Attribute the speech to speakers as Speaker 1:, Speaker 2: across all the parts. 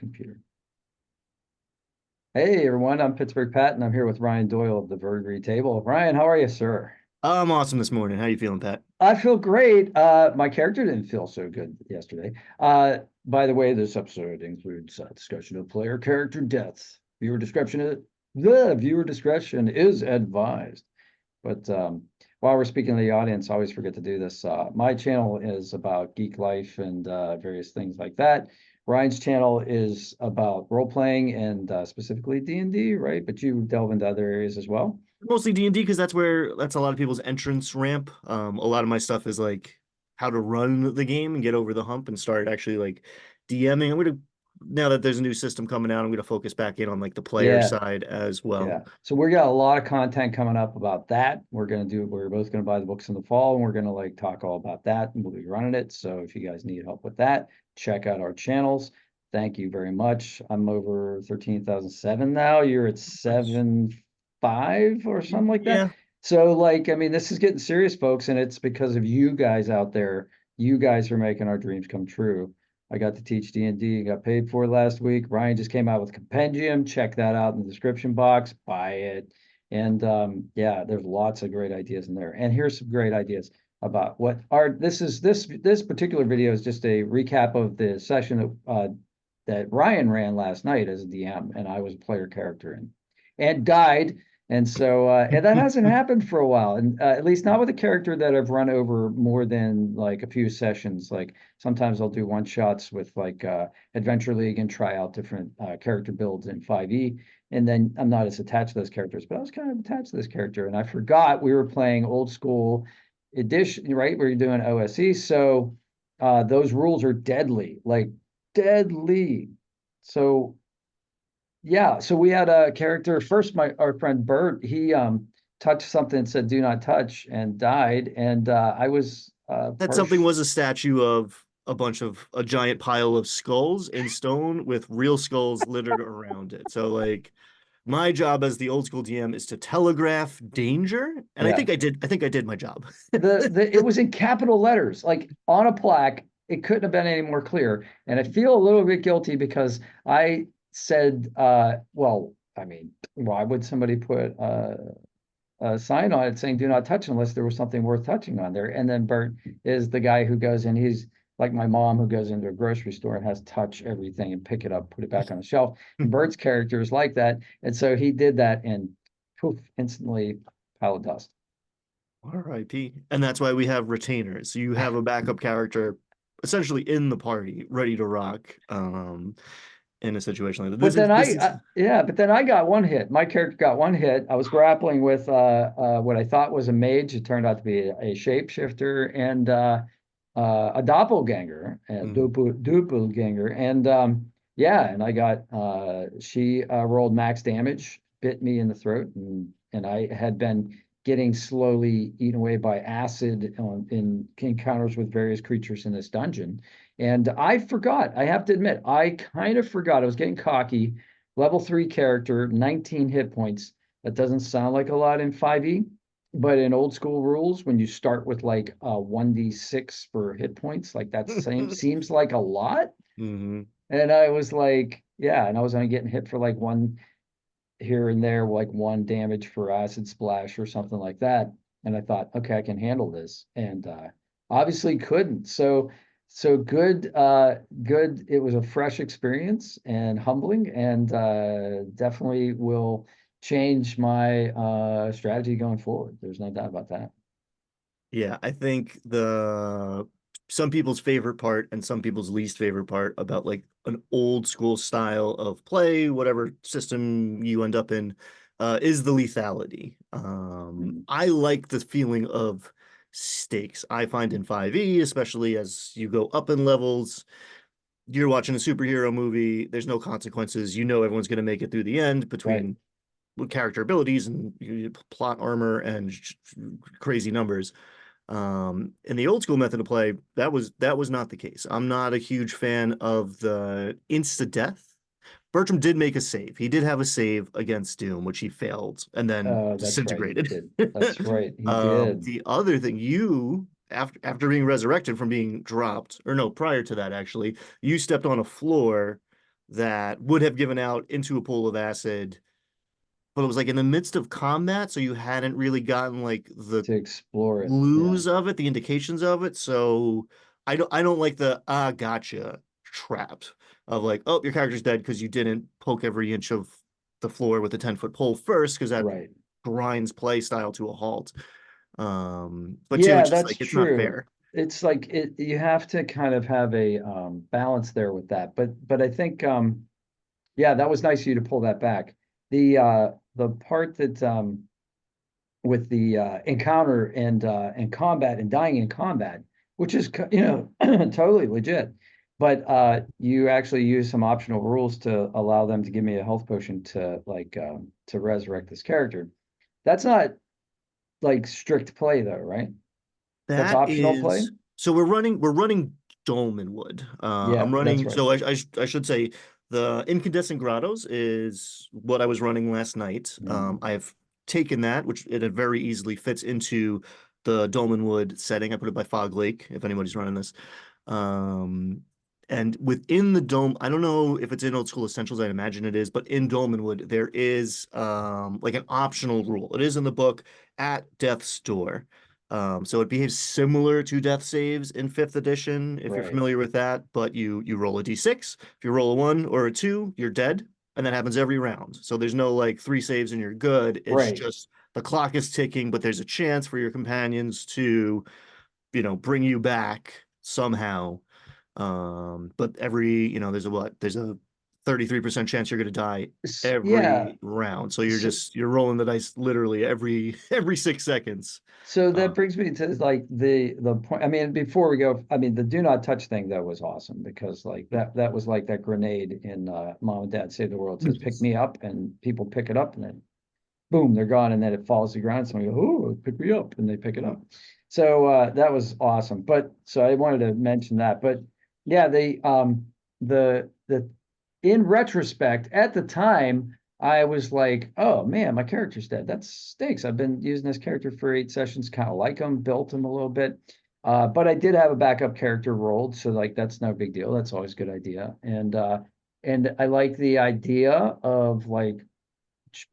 Speaker 1: computer. Hey everyone, I'm Pittsburgh Pat, and I'm here with Ryan Doyle of the Verdigris Table. Ryan, how are you, sir?
Speaker 2: I'm awesome this morning. How you feeling, Pat?
Speaker 1: I feel great. My character didn't feel so good yesterday. By the way, this episode includes a discussion of player character deaths. Viewer discretion is advised. But while we're speaking to the audience, I always forget to do this. My channel is about geek life and various things like that. Ryan's channel is about role playing and specifically D&D, right? But you delve into other areas as well.
Speaker 2: Mostly D&D because that's a lot of people's entrance ramp. A lot of my stuff is like how to run the game and get over the hump and start actually like DMing. Now that there's a new system coming out, I'm gonna focus back in on like the player
Speaker 1: Yeah,
Speaker 2: side as well.
Speaker 1: yeah. So we got a lot of content coming up about that. We're both gonna buy the books in the fall and we're gonna like talk all about that and we'll be running it. So if you guys need help with that, check out our channels. Thank you very much. I'm over 13,007 now. You're at
Speaker 2: Nice.
Speaker 1: 7.5 or something like that.
Speaker 2: Yeah,
Speaker 1: So like, I mean, this is getting serious, folks, and it's because of you guys out there. You guys are making our dreams come true. I got to teach D&D, got paid for it last week. Ryan just came out with a compendium. Check that out in the description box. Buy it. And yeah, there's lots of great ideas in there. And here's some great ideas about what are this particular video is just a recap of the session that Ryan ran last night as a DM, and I was a player character and died. And so, and that hasn't happened for a while, and at least not with a character that I've run over more than like a few sessions. Like sometimes I'll do one shots with like Adventure League and try out different character builds in 5e. And then I'm not as attached to those characters, but I was kind of attached to this character. And I forgot we were playing old school edition, right? We were doing OSE. So those rules are deadly, like deadly. So yeah, so we had a character first, our friend Bert, he touched something and said do not touch and died. And I was
Speaker 2: that something
Speaker 1: partial.
Speaker 2: was a statue of a giant pile of skulls in stone with real skulls littered around it. So like my job as the old school DM is to telegraph danger, and
Speaker 1: Yeah.
Speaker 2: I think I did my job.
Speaker 1: The it was in capital letters, like on a plaque. It couldn't have been any more clear. And I feel a little bit guilty because I said, well, I mean, why would somebody put a sign on it saying do not touch unless there was something worth touching on there? And then Bert is the guy who goes in, he's like my mom who goes into a grocery store and has to touch everything and pick it up, put it back on the shelf. And Bert's character is like that. And so he did that and poof, instantly pile of dust.
Speaker 2: R.I.P. And that's why we have retainers. So you have a backup character essentially in the party, ready to rock. In a situation like that.
Speaker 1: But then
Speaker 2: This is
Speaker 1: yeah, but then I got one hit. My character got one hit. I was grappling with what I thought was a mage. It turned out to be a shapeshifter and a doppelganger, a
Speaker 2: mm,
Speaker 1: doppelganger. And yeah, and I got she rolled max damage, bit me in the throat, and I had been getting slowly eaten away by acid in encounters with various creatures in this dungeon. And I forgot, I have to admit, I kind of forgot. I was getting cocky. Level 3 character, 19 hit points. That doesn't sound like a lot in 5e, but in old school rules, when you start with like 1d6 for hit points, like that same seems like a lot.
Speaker 2: mm-hmm.
Speaker 1: And I was like, yeah, and I was only getting hit for like one here and there, like one damage for acid splash or something like that. And I thought, okay, I can handle this. And obviously couldn't. So good, good. It was a fresh experience and humbling, and definitely will change my strategy going forward. There's no doubt about that.
Speaker 2: Yeah, I think the some people's favorite part and some people's least favorite part about like an old school style of play, whatever system you end up in, is the lethality.
Speaker 1: Mm.
Speaker 2: I like the feeling of stakes. I find in 5e, especially as you go up in levels, you're watching a superhero movie, there's no consequences. You know everyone's going to make it through the end
Speaker 1: Right.
Speaker 2: between character abilities and plot armor and crazy numbers. In the old school method of play, that was not the case. I'm not a huge fan of the insta death. Bertram did make a save. He did have a save against Doom, which he failed and then
Speaker 1: That's right. He
Speaker 2: disintegrated.
Speaker 1: did. That's right. He did.
Speaker 2: The other thing, you after being resurrected from being dropped, or no, prior to that actually, you stepped on a floor that would have given out into a pool of acid, but it was like in the midst of combat, so you hadn't really gotten like the
Speaker 1: to explore it. Yeah,
Speaker 2: clues of it, the indications of it. So I don't like the gotcha trap of like, oh, your character's dead because you didn't poke every inch of the floor with a 10-foot pole first, because that
Speaker 1: right.
Speaker 2: grinds play style to a halt. But two,
Speaker 1: Yeah,
Speaker 2: it's just
Speaker 1: that's
Speaker 2: like it's not
Speaker 1: true.
Speaker 2: fair.
Speaker 1: It's like you have to kind of have a balance there with that. But I think yeah, that was nice of you to pull that back. The part that with the encounter and combat and dying in combat, which is totally legit. But you actually use some optional rules to allow them to give me a health potion to to resurrect this character. That's not like strict play though, right? That's
Speaker 2: That
Speaker 1: optional play.
Speaker 2: is so we're running Dolmenwood. I'm
Speaker 1: Yeah, that's
Speaker 2: running,
Speaker 1: right.
Speaker 2: so I should say the Incandescent Grottos is what I was running last night.
Speaker 1: Mm.
Speaker 2: I've taken that, which it very easily fits into the Dolmenwood setting. I put it by Fog Lake if anybody's running this. Um, and within the dome, I don't know if it's in Old School Essentials, I imagine it is, but in Dolmenwood, there is like an optional rule. It is in the book at Death's Door. So it behaves similar to death saves in fifth edition, if you're
Speaker 1: Right.
Speaker 2: familiar with that, but you roll a d6. If you roll a one or a two, you're dead. And that happens every round. So there's no like three saves and you're good. It's
Speaker 1: Right.
Speaker 2: just the clock is ticking, but there's a chance for your companions to, bring you back somehow. But there's a 33% chance you're gonna die
Speaker 1: Yeah.
Speaker 2: every round. So you're
Speaker 1: So,
Speaker 2: just you're rolling the dice literally every every 6 seconds.
Speaker 1: so that
Speaker 2: Um,
Speaker 1: brings me to like the point. I mean, before we go, I mean, the do not touch thing that was awesome because like that was like that grenade in Mom and Dad Save the World. It says pick me up, and people pick it up, and then boom, they're gone, and then it falls to the ground. Someone goes, "Oh, pick me up," and they pick it up. So that was awesome. But so I wanted to mention that. But yeah, the in retrospect, at the time, I was like, "Oh man, my character's dead. That stinks. I've been using this character for 8 sessions, kind of like him, built him a little bit." But I did have a backup character rolled, so like that's no big deal. That's always a good idea. And I like the idea of like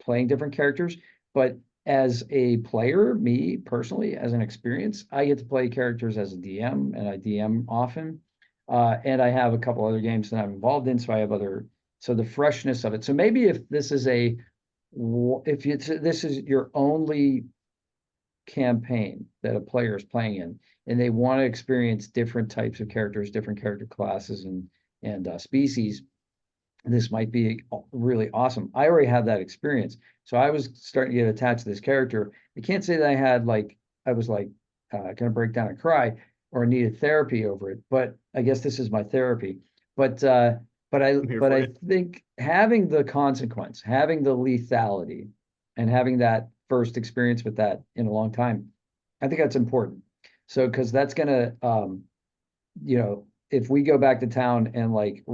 Speaker 1: playing different characters. But as a player, me personally, as an experience, I get to play characters as a DM, and I DM often. And I have a couple other games that I'm involved in, so I have other. So the freshness of it. So maybe if this is this is your only campaign that a player is playing in, and they want to experience different types of characters, different character classes, and species, this might be really awesome. I already had that experience. So I was starting to get attached to this character. I can't say that I was like gonna break down and cry or needed therapy over it, but I guess this is my therapy. But
Speaker 2: I'm here
Speaker 1: but
Speaker 2: for
Speaker 1: I
Speaker 2: you.
Speaker 1: think having the consequence, having the lethality, and having that first experience with that in a long time, I think that's important. So because that's gonna if we go back to town and like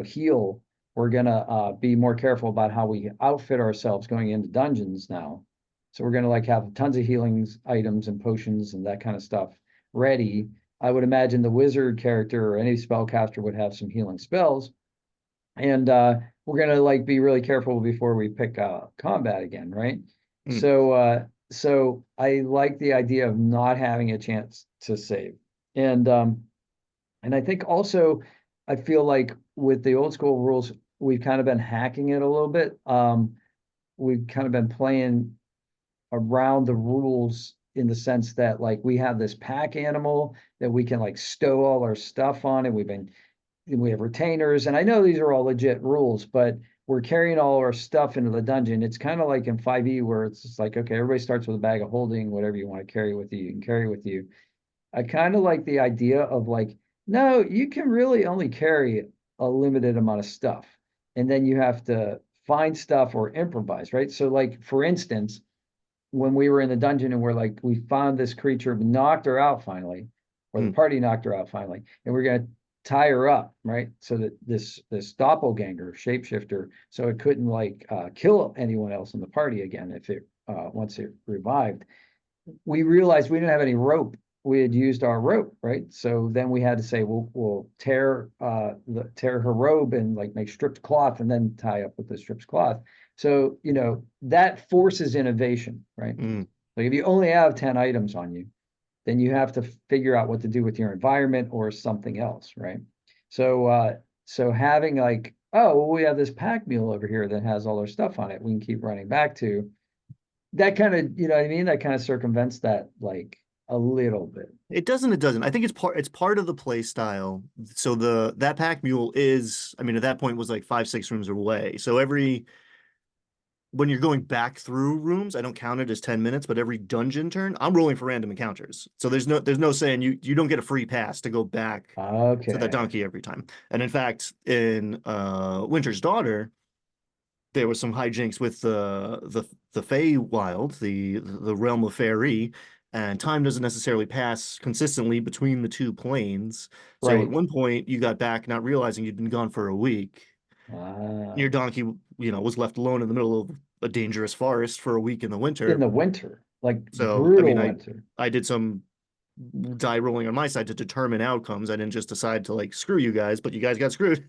Speaker 1: heal, we're gonna be more careful about how we outfit ourselves going into dungeons now. So we're gonna like have tons of healings items and potions and that kind of stuff ready. I would imagine the wizard character or any spellcaster would have some healing spells, and we're gonna like be really careful before we pick combat again, right?
Speaker 2: Mm.
Speaker 1: So I like the idea of not having a chance to save. And I think also, I feel like with the old school rules, we've kind of been hacking it a little bit. We've kind of been playing around the rules in the sense that like we have this pack animal that we can like stow all our stuff on, and we have retainers. And I know these are all legit rules, but we're carrying all our stuff into the dungeon. It's kind of like in 5e where it's just like, okay, everybody starts with a bag of holding, whatever you want to carry with you, you can carry with you. I kind of like the idea of like, no, you can really only carry a limited amount of stuff. And then you have to find stuff or improvise, right? So, like, for instance, when we were in the dungeon and we're like, we found this creature, knocked her out finally, or the
Speaker 2: Mm.
Speaker 1: party knocked her out finally, and we're gonna tie her up, right? So that this doppelganger shapeshifter, so it couldn't like kill anyone else in the party again if it once it revived. We realized we didn't have any rope we had used our rope, right? So then we had to say, we'll tear her robe and like make stripped cloth and then tie up with the stripped cloth. So, that forces innovation, right?
Speaker 2: Mm.
Speaker 1: Like if you only have 10 items on you, then you have to figure out what to do with your environment or something else, right? So having like, oh, well, we have this pack mule over here that has all our stuff on it, we can keep running back to. That kind of, you know what I mean? That kind of circumvents that like a little bit.
Speaker 2: It doesn't, it doesn't. I think it's part of the play style. So that pack mule is, I mean, at that point was like 5, 6 rooms away. So when you're going back through rooms, I don't count it as 10 minutes, but every dungeon turn, I'm rolling for random encounters. So there's no saying you don't get a free pass to go back to that
Speaker 1: Okay.
Speaker 2: donkey every time. And in fact, in Winter's Daughter, there was some hijinks with the Feywild, the realm of Faerie, and time doesn't necessarily pass consistently between the two planes. So at
Speaker 1: Right.
Speaker 2: one point, you got back not realizing you'd been gone for a week.
Speaker 1: Ah,
Speaker 2: Your donkey, was left alone in the middle of a dangerous forest for a week in the
Speaker 1: in
Speaker 2: winter.
Speaker 1: the winter, like
Speaker 2: So, I mean,
Speaker 1: brutal
Speaker 2: I
Speaker 1: winter.
Speaker 2: I did some die rolling on my side to determine outcomes. I didn't just decide to like screw you guys, but you guys got screwed.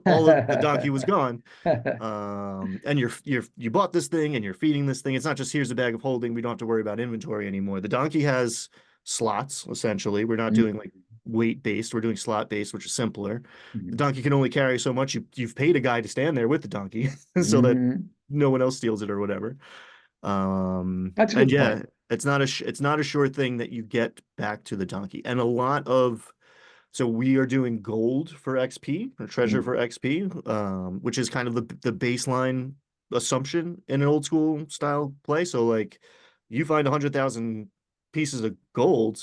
Speaker 2: All of the donkey was gone. And you bought this thing and you're feeding this thing. It's not just here's a bag of holding. We don't have to worry about inventory anymore. The donkey has slots, essentially. We're not doing like weight based, we're doing slot based, which is simpler. The
Speaker 1: Mhm.
Speaker 2: donkey can only carry so much. You've paid a guy to stand there with the donkey so that
Speaker 1: Mhm.
Speaker 2: no one else steals it or whatever.
Speaker 1: That's a
Speaker 2: And
Speaker 1: good
Speaker 2: yeah,
Speaker 1: point.
Speaker 2: it's not a sure thing that you get back to the donkey. And a lot of so we are doing gold for XP or treasure
Speaker 1: Mm.
Speaker 2: for XP, which is kind of the baseline assumption in an old school style play. So like you find 100,000 pieces of gold,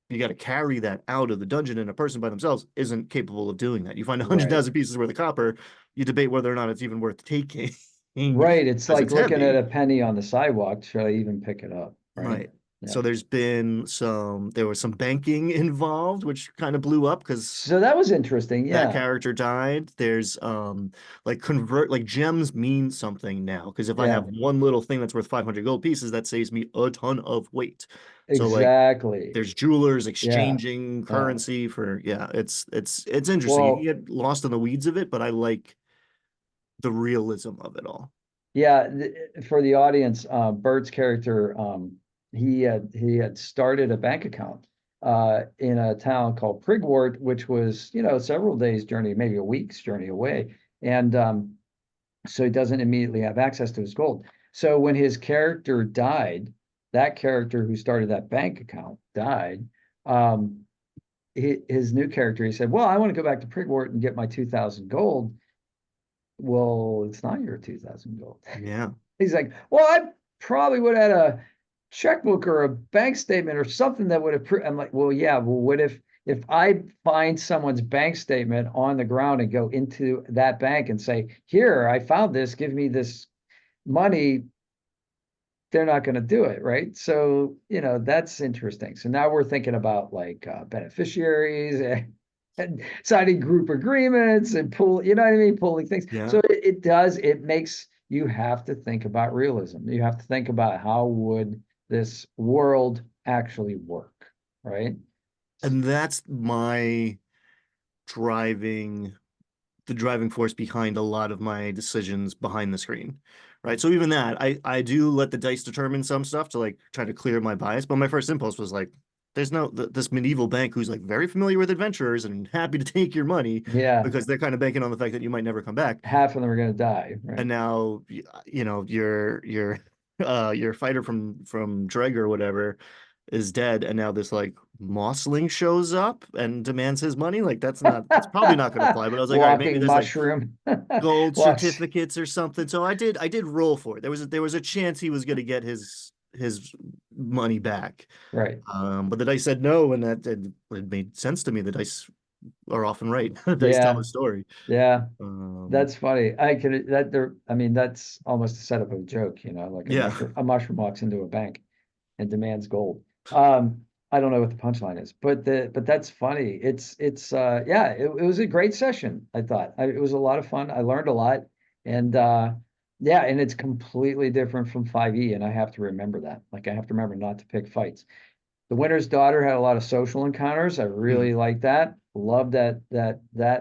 Speaker 2: you got to carry that out of the dungeon, and a person by themselves isn't capable of doing that. You find
Speaker 1: Right.
Speaker 2: 100,000 pieces worth of copper, you debate whether or not it's even worth taking
Speaker 1: Right. It's
Speaker 2: because
Speaker 1: like
Speaker 2: it's
Speaker 1: looking at
Speaker 2: heavy.
Speaker 1: a penny on the sidewalk. Should I even pick it up? Right.
Speaker 2: Right.
Speaker 1: Yeah.
Speaker 2: So there was some banking involved, which kind of blew up because
Speaker 1: So that was interesting.
Speaker 2: that
Speaker 1: Yeah.
Speaker 2: character died. There's like gems mean something now. Because if I
Speaker 1: Yeah.
Speaker 2: have one little thing that's worth 500 gold pieces, that saves me a ton of weight. So like
Speaker 1: Exactly.
Speaker 2: there's jewelers
Speaker 1: Yeah.
Speaker 2: exchanging
Speaker 1: Yeah.
Speaker 2: currency for yeah, it's interesting. You can
Speaker 1: Well,
Speaker 2: get lost in the weeds of it, but I like the realism of it all.
Speaker 1: yeah, for the audience, Bert's character, he had started a bank account in a town called Prigwort, which was, several days journey, maybe a week's journey away. And so he doesn't immediately have access to his gold. So when his character died, that character who started that bank account died. Um, his new character, he said, "Well, I want to go back to Prigwort and get my 2,000 gold." Well, it's not your 2,000 gold.
Speaker 2: Yeah.
Speaker 1: He's like, well, I probably would have had a checkbook or a bank statement or something that would have. I'm like, well, yeah. Well, what if I find someone's bank statement on the ground and go into that bank and say, here, I found this, give me this money? They're not going to do it, right? So, that's interesting. So now we're thinking about like beneficiaries and signing group agreements and pull, you know what I mean, pulling things.
Speaker 2: Yeah.
Speaker 1: So it makes you have to think about realism. You have to think about how would this world actually work, right?
Speaker 2: And that's driving the driving force behind a lot of my decisions behind the screen. Right. So even that, I do let the dice determine some stuff to like try to clear my bias. But my first impulse was like, there's no this medieval bank who's like very familiar with adventurers and happy to take your money
Speaker 1: Yeah,
Speaker 2: because they're kind of banking on the fact that you might never come back.
Speaker 1: half of them are going to die,
Speaker 2: And
Speaker 1: right?
Speaker 2: now your fighter from Dreg or whatever is dead, and now this like Mossling shows up and demands his money. Like that's probably not going to fly. But I was like, all right, maybe
Speaker 1: Walking
Speaker 2: there's like
Speaker 1: mushroom.
Speaker 2: gold
Speaker 1: Walks,
Speaker 2: certificates or something. So I did roll for it. There was a chance he was going to get his money back.
Speaker 1: right.
Speaker 2: But the dice said no, and it made sense to me. The dice are often right. The dice tell
Speaker 1: Yeah,
Speaker 2: the story.
Speaker 1: yeah.
Speaker 2: Um,
Speaker 1: That's funny. I could that there. I mean, that's almost a setup of a joke, like
Speaker 2: yeah.
Speaker 1: a mushroom walks into a bank and demands gold. I don't know what the punchline is, but that's funny. It's yeah, it was a great session, I thought. It was a lot of fun. I learned a lot. And yeah, and it's completely different from 5e, and I have to remember that. Like I have to remember not to pick fights. The Winter's Daughter had a lot of social encounters. I
Speaker 2: Mm.
Speaker 1: really like that. Love that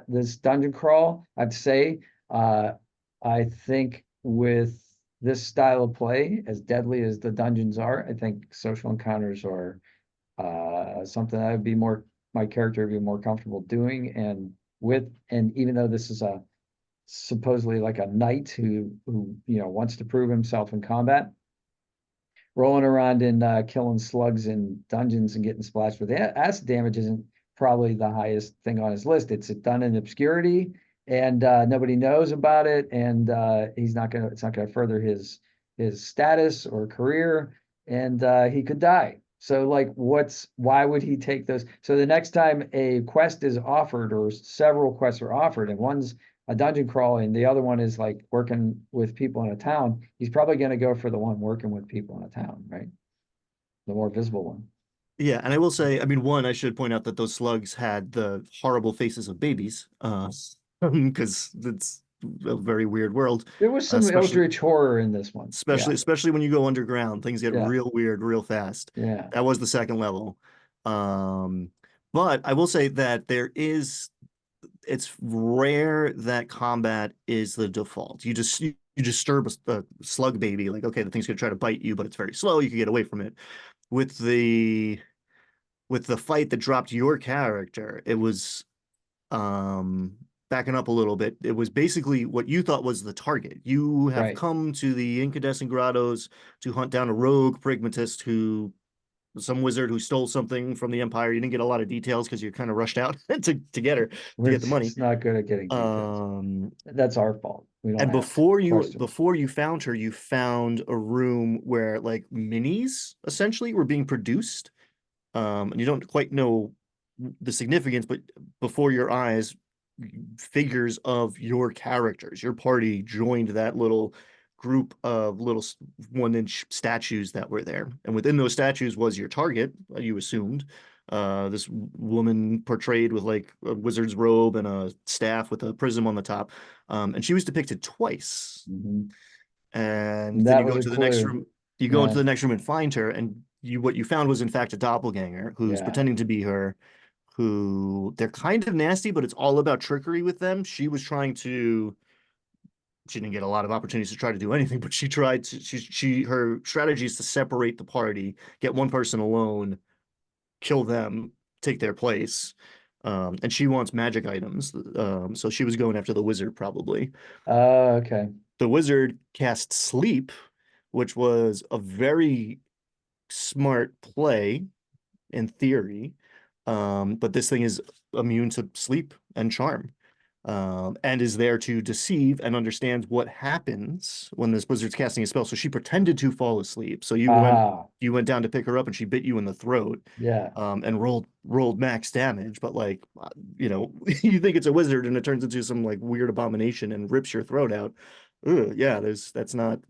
Speaker 1: this dungeon crawl. I'd say uh I think with this style of play, as deadly as the dungeons are, I think social encounters are something I would be more my character would be more comfortable doing and with. And even though this is a supposedly like a knight who wants to prove himself in combat, rolling around and killing slugs in dungeons and getting splashed with acid damage isn't probably the highest thing on his list. It's done in obscurity, and nobody knows about it, and it's not gonna further his status or career, and he could die. So like why would he take those? So the next time a quest is offered or several quests are offered and one's a dungeon crawl and the other one is like working with people in a town, he's probably going to go for the one working with people in a town, right? The more visible one.
Speaker 2: Yeah, and I will say, I mean, one, I should point out that those slugs had the horrible faces of babies, because it's a very weird world,
Speaker 1: There was some
Speaker 2: especially
Speaker 1: eldritch horror in this one. Yeah,
Speaker 2: especially when you go underground, things get
Speaker 1: yeah,
Speaker 2: real weird real fast.
Speaker 1: yeah.
Speaker 2: That was the second level. Um, but I will say that it's rare that combat is the default. You disturb a slug baby, like okay, the thing's gonna try to bite you, but it's very slow. You can get away from it. With the fight that dropped your character, it was um backing up a little bit. It was basically what you thought was the target. You have
Speaker 1: Right.
Speaker 2: come to the incandescent grottos to hunt down a rogue pragmatist who some wizard who stole something from the Empire. You didn't get a lot of details because you're kind of rushed out to get her to
Speaker 1: We're
Speaker 2: get the money.
Speaker 1: just not good at getting details.
Speaker 2: Um
Speaker 1: That's our fault. We don't
Speaker 2: and
Speaker 1: ask questions.
Speaker 2: before you found her, you found a room where like minis essentially were being produced, and you don't quite know the significance, but before your eyes, figures of your characters, your party joined that little group of little 1 inch statues that were there. And within those statues was your target, you assumed. This woman portrayed with like a wizard's robe and a staff with a prism on the top. And she was depicted twice.
Speaker 1: Mhm.
Speaker 2: And
Speaker 1: And
Speaker 2: then
Speaker 1: that
Speaker 2: you
Speaker 1: was
Speaker 2: go
Speaker 1: a
Speaker 2: into the next
Speaker 1: clue.
Speaker 2: room, you go into
Speaker 1: Yeah,
Speaker 2: the next room and find her, and what you found was in fact a doppelganger who's
Speaker 1: yeah.
Speaker 2: pretending to be her, who they're kind of nasty, but it's all about trickery with them. She didn't get a lot of opportunities to try to do anything, but she tried to her strategy is to separate the party, get one person alone, kill them, take their place. And she wants magic items. So she was going after the wizard probably.
Speaker 1: Okay.
Speaker 2: The wizard cast sleep, which was a very smart play in theory. But this thing is immune to sleep and charm, and is there to deceive and understand what happens when this wizard's casting a spell. So she pretended to fall asleep. So
Speaker 1: Aha.
Speaker 2: you went down to pick her up and she bit you in the throat,
Speaker 1: Yeah.
Speaker 2: and rolled max damage. But like, you think it's a wizard and it turns into some like weird abomination and rips your throat out. Ugh, yeah, that's not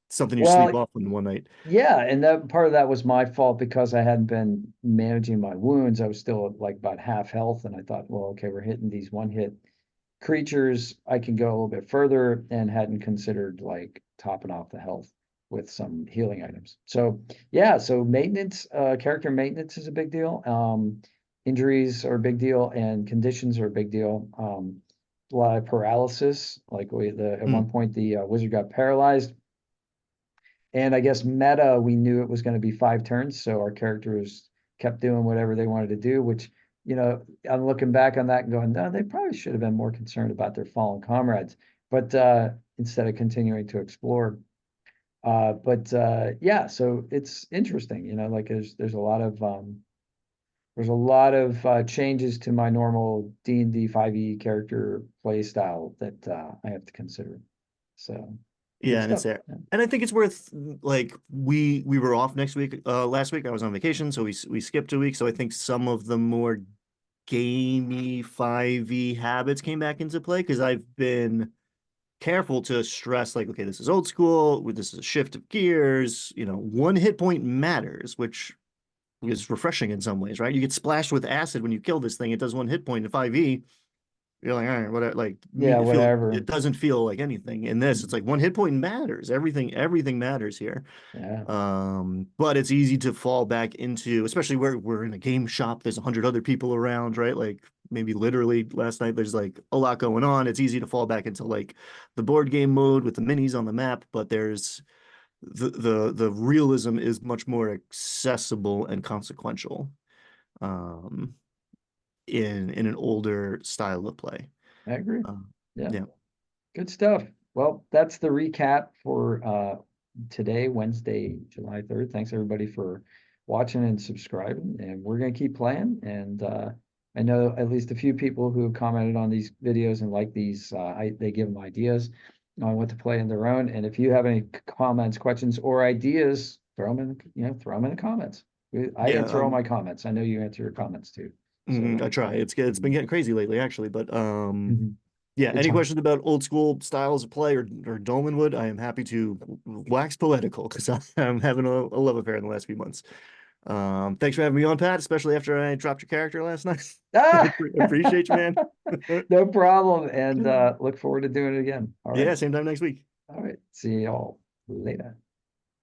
Speaker 2: something you sleep
Speaker 1: Well,
Speaker 2: off in one night.
Speaker 1: yeah, and that part of that was my fault because I hadn't been managing my wounds. I was still at like about half health, and I thought, well, okay, we're hitting these one hit creatures. I can go a little bit further, and hadn't considered like topping off the health with some healing items. So yeah, so maintenance, character maintenance is a big deal. Injuries are a big deal, and conditions are a big deal. A lot of paralysis, like at
Speaker 2: Hmm.
Speaker 1: one point the wizard got paralyzed. And I guess meta, we knew it was going to be 5 turns, so our characters kept doing whatever they wanted to do, which, I'm looking back on that and going, no, they probably should have been more concerned about their fallen comrades, but instead of continuing to explore. But yeah, so it's interesting, like there's a lot of changes to my normal D&D 5e character play style that I have to consider. So good
Speaker 2: Yeah, and it's
Speaker 1: stuff.
Speaker 2: there.
Speaker 1: Yeah.
Speaker 2: And I think it's worth like we were off next week. Last week I was on vacation, so we skipped a week. So I think some of the more gamey 5e habits came back into play because I've been careful to stress like, okay, this is old school, this is a shift of gears, one hit point matters, which is refreshing in some ways, right? You get splashed with acid when you kill this thing, it does one hit point in 5e. You're like, all right, whatever. Like me,
Speaker 1: Yeah,
Speaker 2: it
Speaker 1: whatever.
Speaker 2: doesn't feel like anything. In this, it's like one hit point matters. Everything matters here.
Speaker 1: Yeah.
Speaker 2: But it's easy to fall back into, especially where we're in a game shop, there's 100 other people around, right? Like maybe literally last night, there's like a lot going on. It's easy to fall back into like the board game mode with the minis on the map, but there's the realism is much more accessible and consequential um in an older style of play.
Speaker 1: I agree.
Speaker 2: Um,
Speaker 1: Yeah.
Speaker 2: yeah.
Speaker 1: Good stuff. Well, that's the recap for today, Wednesday, July 3rd. Thanks everybody for watching and subscribing. And we're gonna keep playing. And I know at least a few people who have commented on these videos and like these, they give them ideas on what to play in their own. And if you have any comments, questions, or ideas, throw them in, throw them in the comments. I
Speaker 2: Yeah,
Speaker 1: answer all my comments. I know you answer your comments too. So
Speaker 2: I try. It's been getting crazy lately, actually. But
Speaker 1: mhm.
Speaker 2: yeah.
Speaker 1: It's
Speaker 2: Any
Speaker 1: hard.
Speaker 2: questions about old school styles of play or Dolmenwood? I am happy to wax poetical because I'm having a love affair in the last few months. Thanks for having me on, Pat, especially after I dropped your character last night.
Speaker 1: Ah!
Speaker 2: Appreciate you, man.
Speaker 1: No problem. And look forward to doing it again. All right.
Speaker 2: Yeah, same time next week.
Speaker 1: All right. See y'all later.